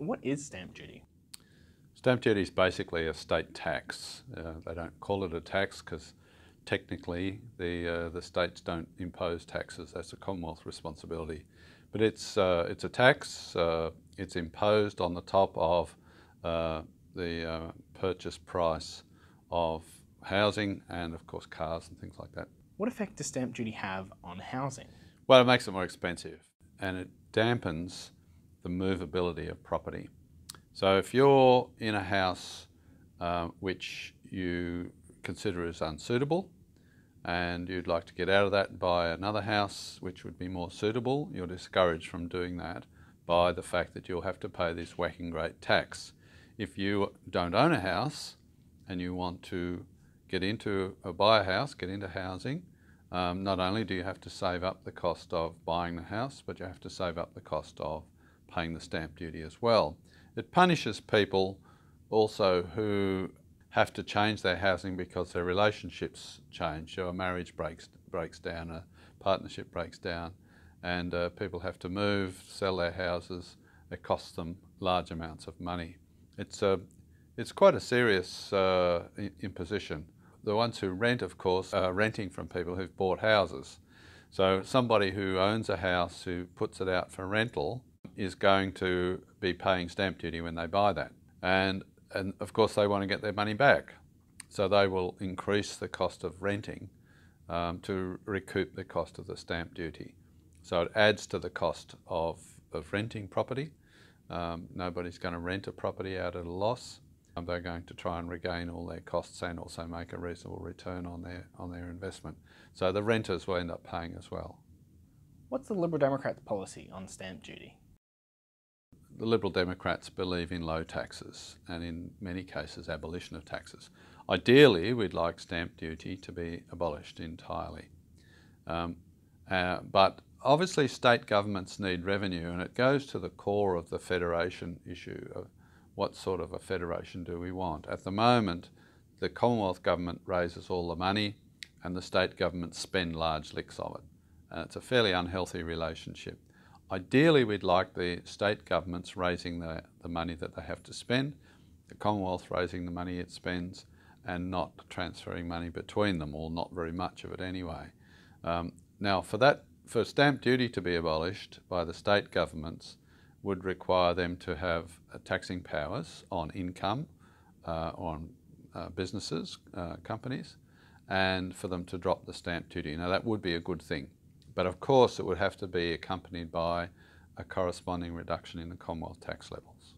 What is stamp duty? Stamp duty is basically a state tax. They don't call it a tax because technically the states don't impose taxes. That's a Commonwealth responsibility. But it's a tax. It's imposed on the top of the purchase price of housing and, of course, cars and things like that. What effect does stamp duty have on housing? Well, it makes it more expensive and it dampens the movability of property. So if you're in a house which you consider as unsuitable and you'd like to get out of that and buy another house which would be more suitable, you're discouraged from doing that by the fact that you'll have to pay this whacking great tax. If you don't own a house and you want to buy a house, get into housing, not only do you have to save up the cost of buying the house, but you have to save up the cost of paying the stamp duty as well. It punishes people also who have to change their housing because their relationships change. So a marriage breaks down, a partnership breaks down, and people have to move, sell their houses. It costs them large amounts of money. It's quite a serious imposition. The ones who rent, of course, are renting from people who've bought houses. So somebody who owns a house who puts it out for rental is going to be paying stamp duty when they buy that. And of course they want to get their money back. So they will increase the cost of renting to recoup the cost of the stamp duty. So it adds to the cost of renting property. Nobody's going to rent a property out at a loss. They're going to try and regain all their costs and also make a reasonable return on their investment. So the renters will end up paying as well. What's the Liberal Democrats' policy on stamp duty? The Liberal Democrats believe in low taxes and in many cases abolition of taxes. Ideally, we'd like stamp duty to be abolished entirely. But obviously state governments need revenue, and it goes to the core of the federation issue of what sort of a federation do we want. At the moment, the Commonwealth government raises all the money and the state governments spend large licks of it. And it's a fairly unhealthy relationship. Ideally, we'd like the state governments raising the money that they have to spend, the Commonwealth raising the money it spends, and not transferring money between them, or not very much of it anyway. Now, for stamp duty to be abolished by the state governments would require them to have taxing powers on income, on businesses, companies, and for them to drop the stamp duty. Now, that would be a good thing. But of course, it would have to be accompanied by a corresponding reduction in the Commonwealth tax levels.